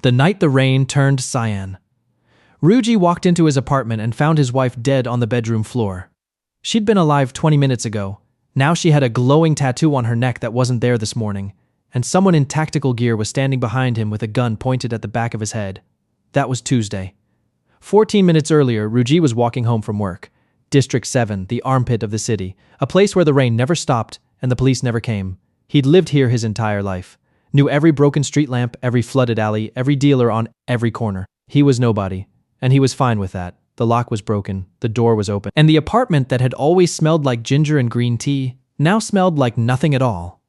The night the rain turned cyan. Ryuji walked into his apartment and found his wife dead on the bedroom floor. She'd been alive 20 minutes ago. Now she had a glowing tattoo on her neck that wasn't there this morning, and someone in tactical gear was standing behind him with a gun pointed at the back of his head. That was Tuesday. 14 minutes earlier, Ryuji was walking home from work. District 7, the armpit of the city, a place where the rain never stopped and the police never came. He'd lived here his entire life. Knew every broken street lamp, every flooded alley, every dealer on every corner. He was nobody, and he was fine with that. The lock was broken, the door was open, and the apartment that had always smelled like ginger and green tea now smelled like nothing at all.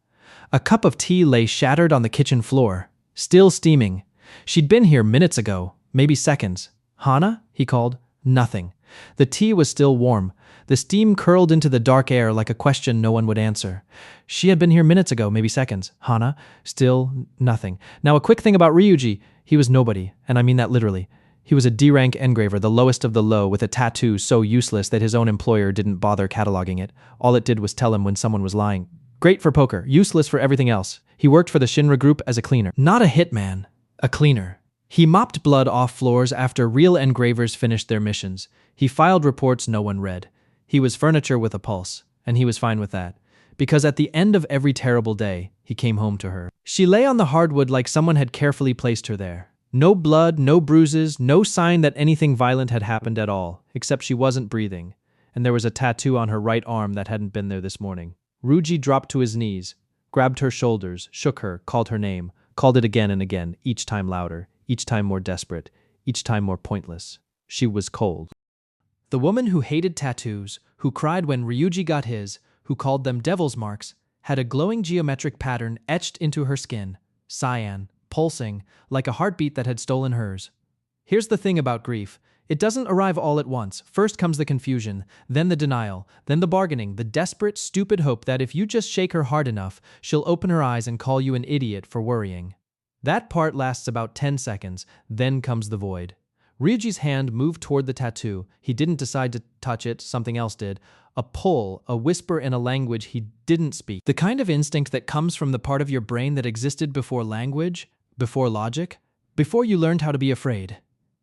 A cup of tea lay shattered on the kitchen floor, still steaming. She'd been here minutes ago, maybe seconds. "Hana?" he called. Nothing. The tea was still warm. The steam curled into the dark air like a question no one would answer. She had been here minutes ago, maybe seconds. "Hana?" Still nothing. Now a quick thing about Ryuji. He was nobody, and I mean that literally. He was a D-rank engraver, the lowest of the low, with a tattoo so useless that his own employer didn't bother cataloging it. All it did was tell him when someone was lying. Great for poker, useless for everything else. He worked for the Shinra Group as a cleaner. Not a hitman, a cleaner. He mopped blood off floors after real engravers finished their missions. He filed reports no one read. He was furniture with a pulse, and he was fine with that. Because at the end of every terrible day, he came home to her. She lay on the hardwood like someone had carefully placed her there. No blood, no bruises, no sign that anything violent had happened at all, except she wasn't breathing, and there was a tattoo on her right arm that hadn't been there this morning. Ryuji dropped to his knees, grabbed her shoulders, shook her, called her name, called it again and again, each time louder, each time more desperate, each time more pointless. She was cold. The woman who hated tattoos, who cried when Ryuji got his, who called them devil's marks, had a glowing geometric pattern etched into her skin, cyan, pulsing, like a heartbeat that had stolen hers. Here's the thing about grief. It doesn't arrive all at once. First comes the confusion, then the denial, then the bargaining, the desperate, stupid hope that if you just shake her hard enough, she'll open her eyes and call you an idiot for worrying. That part lasts about 10 seconds, then comes the void. Ryuji's hand moved toward the tattoo. He didn't decide to touch it, something else did. A pull, a whisper in a language he didn't speak. The kind of instinct that comes from the part of your brain that existed before language, before logic, before you learned how to be afraid.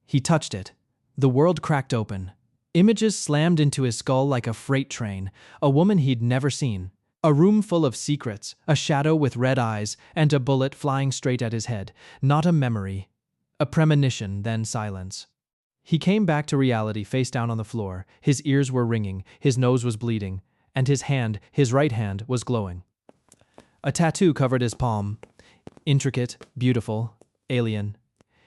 He touched it. The world cracked open. Images slammed into his skull like a freight train, a woman he'd never seen. A room full of secrets, a shadow with red eyes, and a bullet flying straight at his head. Not a memory. A premonition, then silence. He came back to reality face down on the floor. His ears were ringing, his nose was bleeding, and his hand, his right hand, was glowing. A tattoo covered his palm. Intricate, beautiful, alien.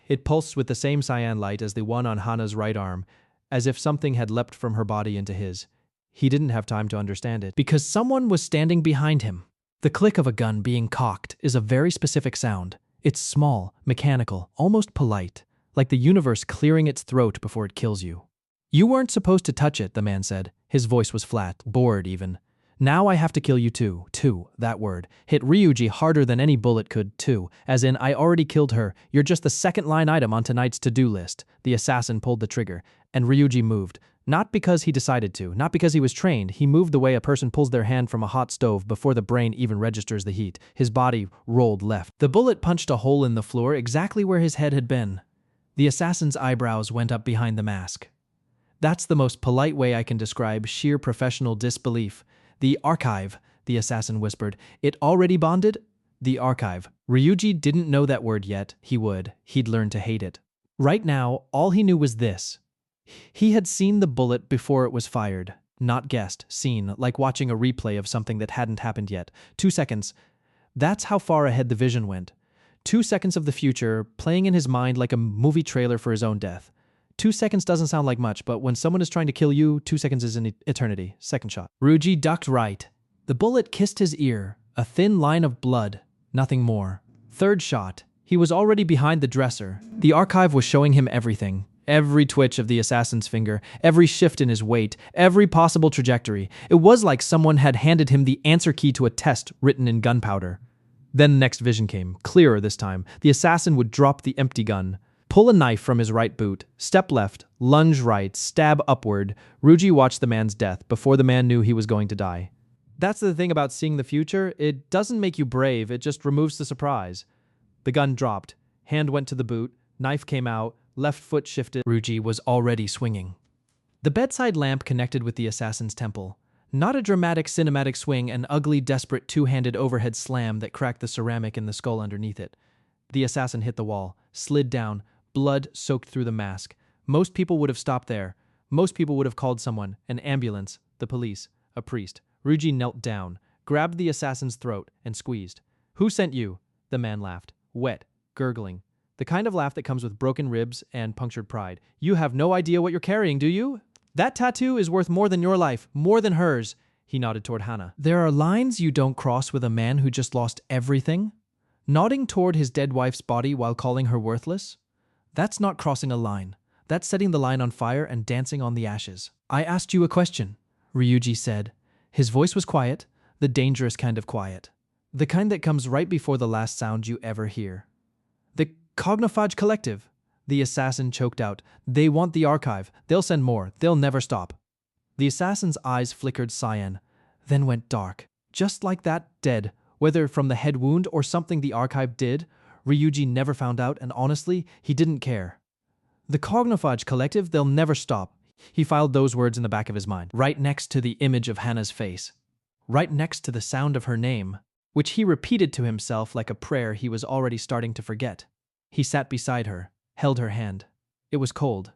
It pulsed with the same cyan light as the one on Hana's right arm, as if something had leapt from her body into his. He didn't have time to understand it, because someone was standing behind him. The click of a gun being cocked is a very specific sound. It's small, mechanical, almost polite, like the universe clearing its throat before it kills you. "You weren't supposed to touch it," the man said. His voice was flat, bored even. "Now I have to kill you too." Too, that word, hit Ryuji harder than any bullet could, too. As in, I already killed her, you're just the second line item on tonight's to-do list. The assassin pulled the trigger, and Ryuji moved. Not because he decided to, not because he was trained. He moved the way a person pulls their hand from a hot stove before the brain even registers the heat. His body rolled left. The bullet punched a hole in the floor exactly where his head had been. The assassin's eyebrows went up behind the mask. That's the most polite way I can describe sheer professional disbelief. "The archive," the assassin whispered. "It already bonded?" The archive. Ryuji didn't know that word yet. He would. He'd learn to hate it. Right now, all he knew was this. He had seen the bullet before it was fired. Not guessed, seen, like watching a replay of something that hadn't happened yet. 2 seconds. That's how far ahead the vision went. 2 seconds of the future, playing in his mind like a movie trailer for his own death. 2 seconds doesn't sound like much, but when someone is trying to kill you, 2 seconds is an eternity. Second shot. Ryuji ducked right. The bullet kissed his ear. A thin line of blood. Nothing more. Third shot. He was already behind the dresser. The archive was showing him everything. Every twitch of the assassin's finger, every shift in his weight, every possible trajectory. It was like someone had handed him the answer key to a test written in gunpowder. Then the next vision came, clearer this time. The assassin would drop the empty gun, pull a knife from his right boot, step left, lunge right, stab upward. Ryuji watched the man's death before the man knew he was going to die. That's the thing about seeing the future. It doesn't make you brave, it just removes the surprise. The gun dropped. Hand went to the boot, knife came out, left foot shifted. Ryuji was already swinging. The bedside lamp connected with the assassin's temple. Not a dramatic cinematic swing, an ugly, desperate two-handed overhead slam that cracked the ceramic in the skull underneath it. The assassin hit the wall, slid down, blood soaked through the mask. Most people would have stopped there. Most people would have called someone, an ambulance, the police, a priest. Ryuji knelt down, grabbed the assassin's throat, and squeezed. "Who sent you?" The man laughed, wet, gurgling. The kind of laugh that comes with broken ribs and punctured pride. "You have no idea what you're carrying, do you? That tattoo is worth more than your life, more than hers." He nodded toward Hana. "There are lines you don't cross with a man who just lost everything." Nodding toward his dead wife's body while calling her worthless. "That's not crossing a line. That's setting the line on fire and dancing on the ashes." "I asked you a question," Ryuji said. His voice was quiet, the dangerous kind of quiet. The kind that comes right before the last sound you ever hear. "The Cognophage Collective," the assassin choked out. "They want the archive. They'll send more. They'll never stop." The assassin's eyes flickered cyan, then went dark. Just like that, dead, whether from the head wound or something the archive did, Ryuji never found out, and honestly, he didn't care. "The Cognophage Collective, they'll never stop." He filed those words in the back of his mind, right next to the image of Hannah's face, right next to the sound of her name, which he repeated to himself like a prayer he was already starting to forget. He sat beside her, held her hand. It was cold.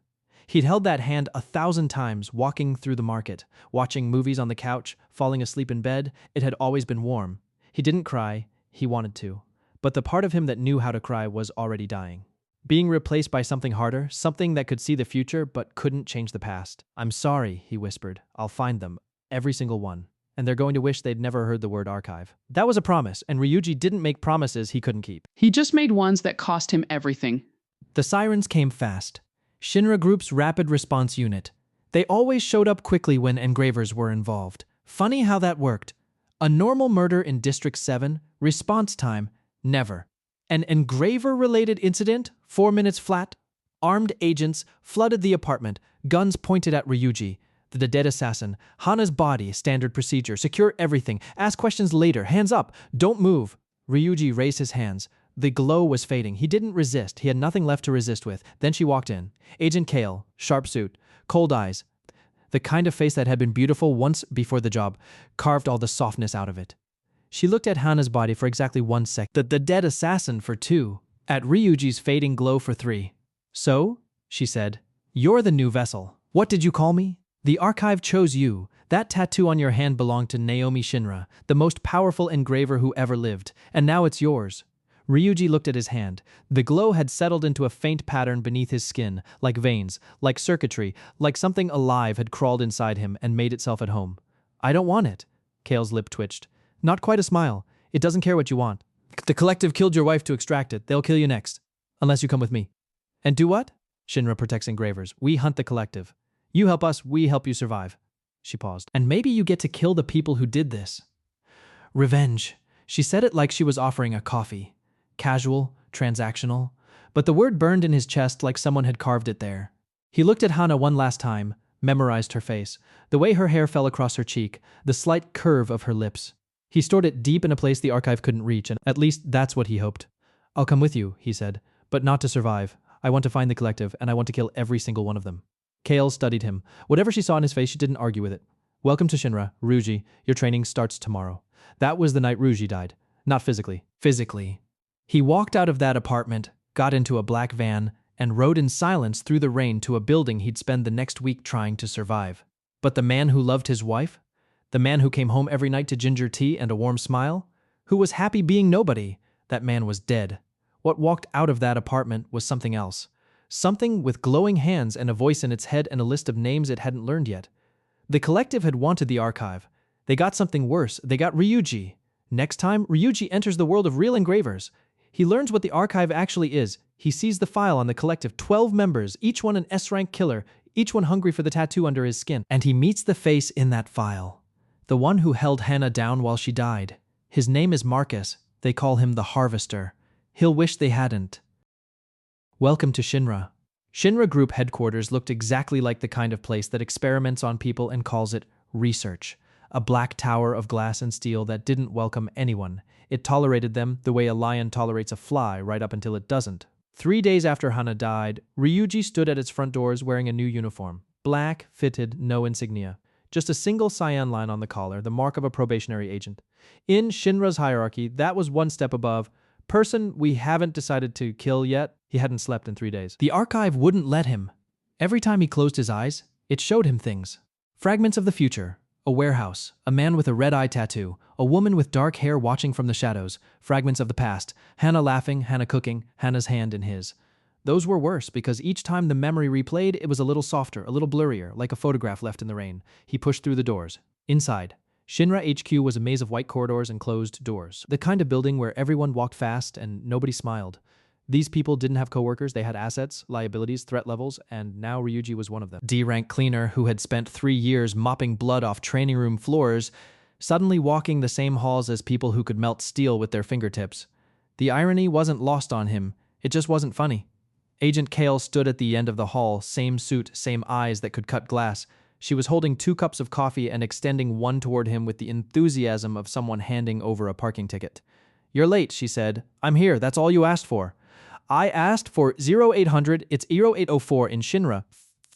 He'd held that hand 1,000 times, walking through the market, watching movies on the couch, falling asleep in bed. It had always been warm. He didn't cry, he wanted to. But the part of him that knew how to cry was already dying. Being replaced by something harder, something that could see the future but couldn't change the past. "I'm sorry," he whispered. "I'll find them, every single one. And they're going to wish they'd never heard the word archive." That was a promise, and Ryuji didn't make promises he couldn't keep. He just made ones that cost him everything. The sirens came fast. Shinra Group's rapid response unit. They always showed up quickly when engravers were involved. Funny how that worked. A normal murder in District 7, response time, never. An engraver-related incident, 4 minutes flat. Armed agents flooded the apartment, guns pointed at Ryuji. The dead assassin. Hana's body, standard procedure. Secure everything. Ask questions later. Hands up. Don't move. Ryuji raised his hands. The glow was fading. He didn't resist. He had nothing left to resist with. Then she walked in. Agent Kale, sharp suit, cold eyes. The kind of face that had been beautiful once before the job, carved all the softness out of it. She looked at Hana's body for exactly 1 second. The dead assassin for 2. At Ryuji's fading glow for 3. "So," she said, "you're the new vessel. What did you call me?" "The archive chose you. That tattoo on your hand belonged to Naomi Shinra, the most powerful engraver who ever lived, and now it's yours." Ryuji looked at his hand. The glow had settled into a faint pattern beneath his skin, like veins, like circuitry, like something alive had crawled inside him and made itself at home. "I don't want it." Kale's lip twitched. Not quite a smile. "It doesn't care what you want. The collective killed your wife to extract it. They'll kill you next. Unless you come with me." "And do what?" "Shinra protects engravers. We hunt the collective. You help us, we help you survive." She paused. "And maybe you get to kill the people who did this." "Revenge." She said it like she was offering a coffee. Casual, transactional. But the word burned in his chest like someone had carved it there. He looked at Hana one last time, memorized her face, the way her hair fell across her cheek, the slight curve of her lips. He stored it deep in a place the archive couldn't reach, and at least that's what he hoped. "I'll come with you," he said, "but not to survive. I want to find the collective, and I want to kill every single one of them." Kale studied him. Whatever she saw in his face, she didn't argue with it. "Welcome to Shinra, Ryuji. Your training starts tomorrow." That was the night Ryuji died. Not physically. Physically. He walked out of that apartment, got into a black van, and rode in silence through the rain to a building he'd spend the next week trying to survive. But the man who loved his wife? The man who came home every night to ginger tea and a warm smile? Who was happy being nobody? That man was dead. What walked out of that apartment was something else. Something with glowing hands and a voice in its head and a list of names it hadn't learned yet. The collective had wanted the archive. They got something worse. They got Ryuji. Next time, Ryuji enters the world of real engravers. He learns what the archive actually is. He sees the file on the collective, 12 members, each one an S-rank killer, each one hungry for the tattoo under his skin. And he meets the face in that file. The one who held Hannah down while she died. His name is Marcus. They call him the Harvester. He'll wish they hadn't. Welcome to Shinra. Shinra Group headquarters looked exactly like the kind of place that experiments on people and calls it research. A black tower of glass and steel that didn't welcome anyone. It tolerated them the way a lion tolerates a fly right up until it doesn't. 3 days after Hana died, Ryuji stood at its front doors wearing a new uniform. Black, fitted, no insignia. Just a single cyan line on the collar, the mark of a probationary agent. In Shinra's hierarchy, that was one step above. Person we haven't decided to kill yet. He hadn't slept in 3 days. The archive wouldn't let him. Every time he closed his eyes, it showed him things. Fragments of the future. A warehouse. A man with a red eye tattoo. A woman with dark hair watching from the shadows. Fragments of the past. Hana laughing, Hana cooking, Hana's hand in his. Those were worse because each time the memory replayed, it was a little softer, a little blurrier, like a photograph left in the rain. He pushed through the doors. Inside, Shinra HQ was a maze of white corridors and closed doors. The kind of building where everyone walked fast and nobody smiled. These people didn't have coworkers, they had assets, liabilities, threat levels, and now Ryuji was one of them. D-rank cleaner who had spent 3 years mopping blood off training room floors, suddenly walking the same halls as people who could melt steel with their fingertips. The irony wasn't lost on him, it just wasn't funny. Agent Kale stood at the end of the hall, same suit, same eyes that could cut glass. She was holding 2 cups of coffee and extending one toward him with the enthusiasm of someone handing over a parking ticket. "You're late," she said. "I'm here, that's all you asked for." "I asked for 0800, it's 0804 in Shinra.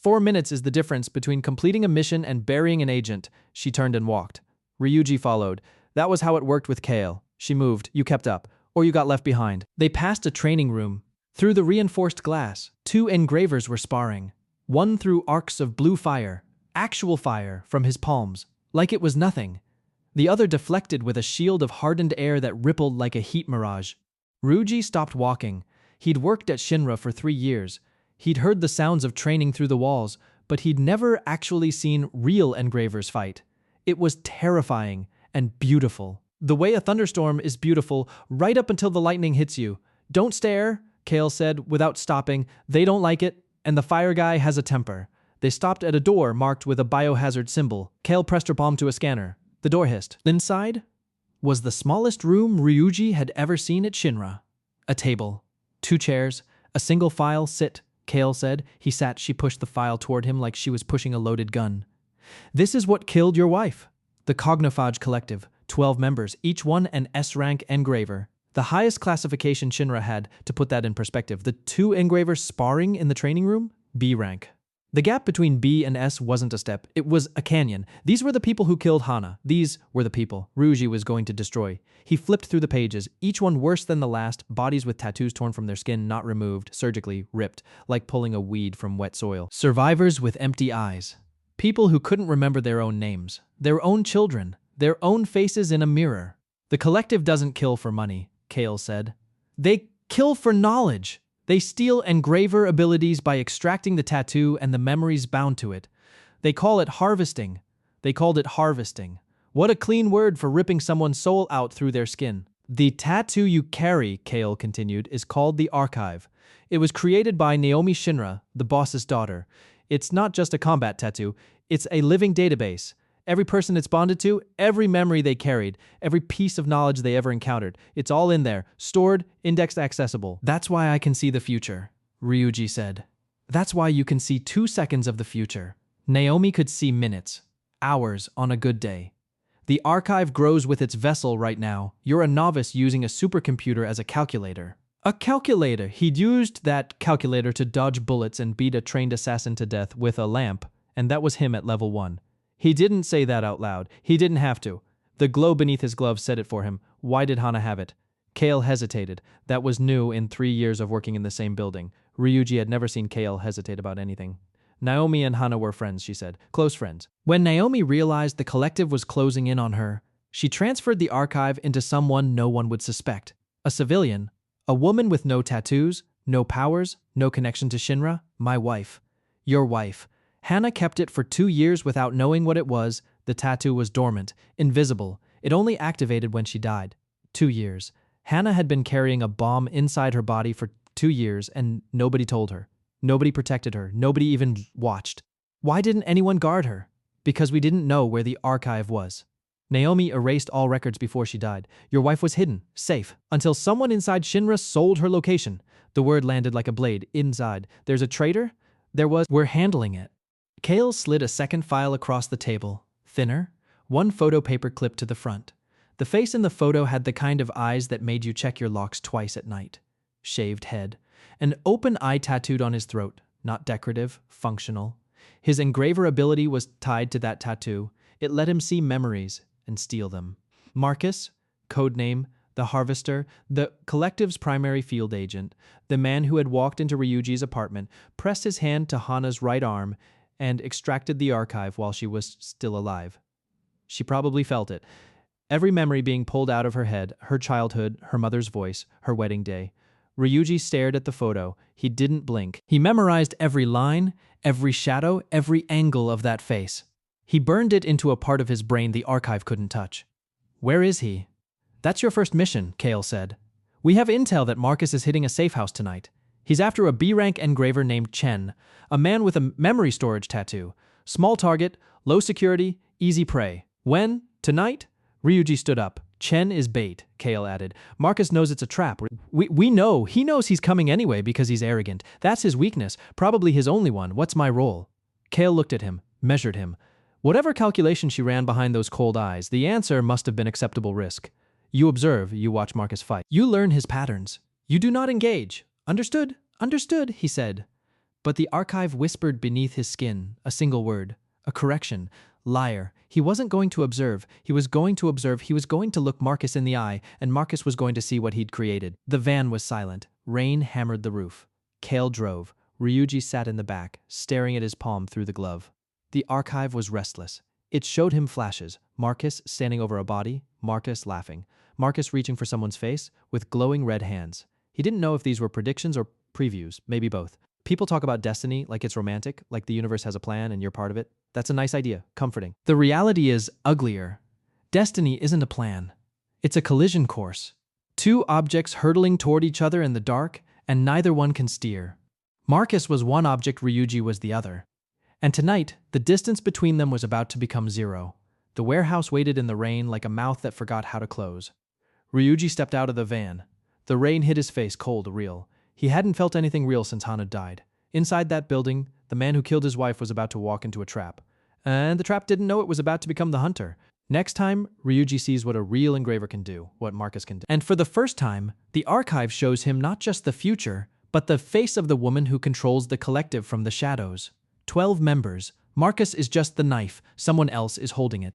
4 minutes is the difference between completing a mission and burying an agent." She turned and walked. Ryuji followed. That was how it worked with Kale. She moved, you kept up, or you got left behind. They passed a training room. Through the reinforced glass, 2 engravers were sparring. One threw arcs of blue fire, actual fire, from his palms, like it was nothing. The other deflected with a shield of hardened air that rippled like a heat mirage. Ryuji stopped walking. He'd worked at Shinra for 3 years. He'd heard the sounds of training through the walls, but he'd never actually seen real engravers fight. It was terrifying and beautiful. The way a thunderstorm is beautiful right up until the lightning hits you. "Don't stare," Kale said without stopping. "They don't like it, and the fire guy has a temper." They stopped at a door marked with a biohazard symbol. Kale pressed her palm to a scanner. The door hissed. Inside was the smallest room Ryuji had ever seen at Shinra. A table, 2 chairs, a single file. "Sit," Kale said. He sat. She pushed the file toward him like she was pushing a loaded gun. "This is what killed your wife." The Cognophage Collective, 12 members, each one an S-rank engraver. The highest classification Shinra had, to put that in perspective. The 2 engravers sparring in the training room? B rank. The gap between B and S wasn't a step, it was a canyon. These were the people who killed Hana. These were the people Ryuji was going to destroy. He flipped through the pages, each one worse than the last, bodies with tattoos torn from their skin, not removed, surgically ripped, like pulling a weed from wet soil. Survivors with empty eyes. People who couldn't remember their own names, their own children, their own faces in a mirror. "The collective doesn't kill for money," Kale said. "They kill for knowledge. They steal engraver abilities by extracting the tattoo and the memories bound to it. They call it harvesting. They called it harvesting. What a clean word for ripping someone's soul out through their skin. The tattoo you carry," Kale continued, "is called the Archive. It was created by Naomi Shinra, the boss's daughter. It's not just a combat tattoo, it's a living database. Every person it's bonded to, every memory they carried, every piece of knowledge they ever encountered. It's all in there, stored, indexed, accessible. That's why I can see the future," Ryuji said. "That's why you can see 2 seconds of the future. Naomi could see minutes, hours on a good day. The archive grows with its vessel right now. You're a novice using a supercomputer as a calculator." A calculator. He'd used that calculator to dodge bullets and beat a trained assassin to death with a lamp, and that was him at level 1. He didn't say that out loud. He didn't have to. The glow beneath his glove said it for him. Why did Hana have it? Kale hesitated. That was new in 3 years of working in the same building. Ryuji had never seen Kale hesitate about anything. "Naomi and Hana were friends," she said. "Close friends." When Naomi realized the collective was closing in on her, she transferred the archive into someone no one would suspect. A civilian. A woman with no tattoos, no powers, no connection to Shinra. My wife. Your wife. Hana kept it for 2 years without knowing what it was. The tattoo was dormant, invisible. It only activated when she died. 2 years. Hana had been carrying a bomb inside her body for 2 years and nobody told her. Nobody protected her. Nobody even watched. Why didn't anyone guard her? Because we didn't know where the archive was. Naomi erased all records before she died. Your wife was hidden, safe, until someone inside Shinra sold her location. The word landed like a blade. Inside. There's a traitor? There was. We're handling it. Kale slid a second file across the table. Thinner. 1 photo paper clipped to the front. The face in the photo had the kind of eyes that made you check your locks twice at night. Shaved head. An open eye tattooed on his throat, not decorative, functional. His engraver ability was tied to that tattoo. It let him see memories and steal them. Marcus, codename the Harvester, the collective's primary field agent, the man who had walked into Ryuji's apartment, pressed his hand to Hana's right arm and extracted the archive while she was still alive. She probably felt it. Every memory being pulled out of her head, her childhood, her mother's voice, her wedding day. Ryuji stared at the photo. He didn't blink. He memorized every line, every shadow, every angle of that face. He burned it into a part of his brain the archive couldn't touch. Where is he? That's your first mission, Kale said. We have intel that Marcus is hitting a safe house tonight. He's after a B-rank engraver named Chen, a man with a memory storage tattoo. Small target, low security, easy prey. When? Tonight? Ryuji stood up. Chen is bait, Kale added. Marcus knows it's a trap. We know. He knows he's coming anyway because he's arrogant. That's his weakness, probably his only one. What's my role? Kale looked at him, measured him. Whatever calculation she ran behind those cold eyes, the answer must have been acceptable risk. You observe, you watch Marcus fight. You learn his patterns. You do not engage. Understood? Understood, he said. But the archive whispered beneath his skin, a single word, a correction. Liar. He wasn't going to observe. He was going to observe. He was going to look Marcus in the eye, and Marcus was going to see what he'd created. The van was silent. Rain hammered the roof. Kale drove. Ryuji sat in the back, staring at his palm through the glove. The archive was restless. It showed him flashes. Marcus standing over a body, Marcus laughing, Marcus reaching for someone's face with glowing red hands. He didn't know if these were predictions or previews, maybe both. People talk about destiny like it's romantic, like the universe has a plan and you're part of it. That's a nice idea, comforting. The reality is uglier. Destiny isn't a plan. It's a collision course. Two objects hurtling toward each other in the dark, and neither one can steer. Marcus was one object, Ryuji was the other. And tonight, the distance between them was about to become zero. The warehouse waited in the rain like a mouth that forgot how to close. Ryuji stepped out of the van. The rain hit his face, cold, real. He hadn't felt anything real since Hana died. Inside that building, the man who killed his wife was about to walk into a trap. And the trap didn't know it was about to become the hunter. Next time, Ryuji sees what a real engraver can do, what Marcus can do. And for the first time, the archive shows him not just the future, but the face of the woman who controls the collective from the shadows. 12 members. Marcus is just the knife, someone else is holding it.